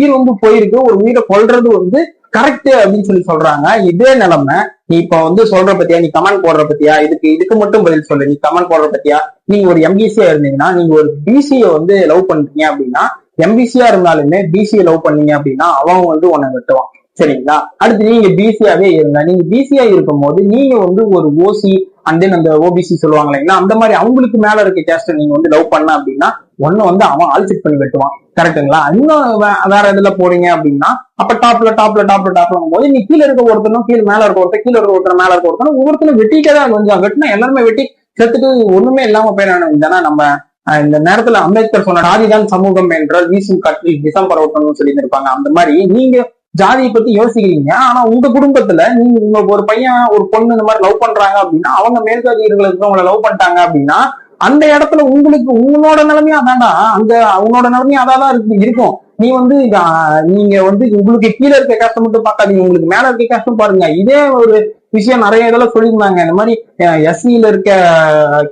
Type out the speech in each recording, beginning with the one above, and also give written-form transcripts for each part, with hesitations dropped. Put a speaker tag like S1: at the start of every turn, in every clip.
S1: உயிர் வந்து போயிருக்கு, ஒரு உயிரை கொல்றது வந்து கரெக்ட் அப்படின்னு சொல்லி சொல்றாங்க. இதே நிலைமை நீ இப்ப வந்து சொல்ற பத்தியா, நீ கமெண்ட் போடுற பத்தியா, இதுக்கு மட்டும் பதில் சொல்லு. நீ கமெண்ட் போடுற பத்தியா, நீங்க ஒரு எம்பிசியா இருந்தீங்கன்னா, நீங்க ஒரு பிசிய வந்து லவ் பண்றீங்க அப்படின்னா, எம்பிசியா இருந்தாலுமே பிசியை லவ் பண்ணீங்க அப்படின்னா அவன் வந்து உன்னை வெட்டுவான். சரிங்களா? அடுத்து நீங்க பிசியாவே இருங்க. நீங்க பிசியா இருக்கும் போது நீங்க வந்து ஒரு ஓசி அண்ட் தென் அந்த ஓபிசி சொல்லுவாங்க இல்லைங்களா, அந்த மாதிரி அவங்களுக்கு மேல இருக்க கேஸ்ட் நீங்க வந்து லவ் பண்ண அப்படின்னா ஒன்னு வந்து அவன் ஆல்சிட் பண்ணி வெட்டுவான். கரெக்டுங்களா? இன்னும் வேற இதுல போறீங்க அப்படின்னா அப்ப டாப்ல போது நீ கீழே இருக்க ஒருத்தனும் கீழே மேல இருக்க ஒருத்தர், கீழே இருக்க ஒருத்தர் மேல இருக்க ஒருத்தனும் ஒவ்வொருத்தரும் வெட்டிட்டே தான் கொஞ்சம் வெட்டினா எல்லாருமே வெட்டி செத்துட்டு ஒண்ணுமே இல்லாம போயிடானு நம்ம இந்த நேரத்துல அம்பேத்கர் சொன்ன ஜாதிதான் சமூகம் என்ற வீசும் காற்றில் டிசம்பர் ஓட்டணும்னு சொல்லி இருப்பாங்க. அந்த மாதிரி நீங்க ஜாதியை பத்தி யோசிக்கிறீங்க, ஆனா உங்க குடும்பத்துல நீங்க உங்க ஒரு பையன் ஒரு பொண்ணு இந்த மாதிரி லவ் பண்றாங்க அப்படின்னா, அவங்க மேல்ஜாதியர்களுக்கு உங்களை லவ் பண்ணிட்டாங்க அப்படின்னா அந்த இடத்துல உங்களுக்கு உங்களோட நிலைமையும் அதான்டா, அந்த உன்னோட நிலைமையும் அதான் இருக்கும். நீ வந்து நீங்க வந்து உங்களுக்கு கீழே இருக்க கேஸ்ட் மட்டும் பார்க்காதீங்க, உங்களுக்கு மேல இருக்க கேஸ்டும் பாருங்க. இதே ஒரு விஷயம் நிறைய இதெல்லாம் சொல்லியிருந்தாங்க. இந்த மாதிரி எஸ்சியில இருக்க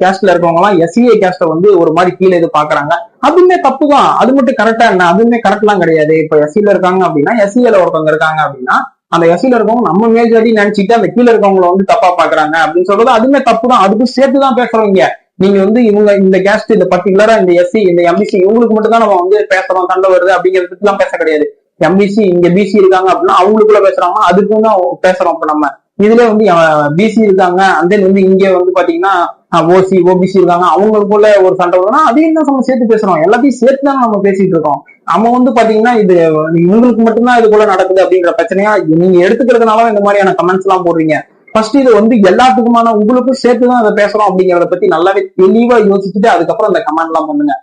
S1: கேஸ்ட்ல இருக்கவங்க எல்லாம் எஸ்சிஏ கேஸ்ட வந்து ஒரு மாதிரி கீழே இது பாக்குறாங்க. அதுவுமே தப்பு தான். அது மட்டும் கரெக்டா என்ன? அதுவுமே கரெக்ட் எல்லாம் கிடையாது. இப்ப எஸ்சியில இருக்காங்க அப்படின்னா, எஸ்சியில ஒருத்தவங்க இருக்காங்க அப்படின்னா அந்த எஸ்சியில இருக்கவங்க நம்ம மேல்ஜாதி நினைச்சிட்டு அந்த கீழே இருக்கவங்களை வந்து தப்பா பாக்குறாங்க அப்படின்னு சொல்றது அதுவுமே தப்பு தான். அதுக்கும் சேர்த்துதான் பேசுறவங்க. நீங்க வந்து இவங்க இந்த கேஸ்ட் இந்த பர்டிகுலரா இந்த எஸ்சி இந்த எம்பிசி இவங்களுக்கு மட்டும் தான் நம்ம வந்து பேசுறோம், சண்டை வருது அப்படிங்கிறது எல்லாம் பேச கிடையாது. எம்பிசி இங்க பிசி இருக்காங்க அப்படின்னா அவங்களுக்குள்ள பேசுறாங்க, அதுக்கும் தான் பேசுறோம். இப்ப நம்ம இதுல வந்து பிசி இருக்காங்க அந்த வந்து இங்க வந்து பாத்தீங்கன்னா ஓசி ஓபிசி இருக்காங்க, அவங்களுக்குள்ள ஒரு சண்டை வருதுன்னா அதையும் தான் நம்ம சேர்த்து பேசுறோம். எல்லாத்தையும் சேர்த்து தான் நம்ம பேசிட்டு இருக்கோம். நம்ம வந்து பாத்தீங்கன்னா இது இவங்களுக்கு மட்டும்தான் இதுக்குள்ள நடக்குது அப்படிங்கிற பிரச்சனையா நீங்க எடுத்துக்கிறதுனால இந்த மாதிரியான கமெண்ட்ஸ் எல்லாம் போடுறீங்க. ஃபர்ஸ்ட் இது வந்து எல்லாத்துக்குமான உங்களுக்கும் சேர்த்துதான் அதை பேசுறோம் அப்படிங்கறத பத்தி நல்லாவே தெளிவா யோசிச்சுட்டு அதுக்கப்புறம் அந்த கமெண்ட் எல்லாம் பண்ணுங்க.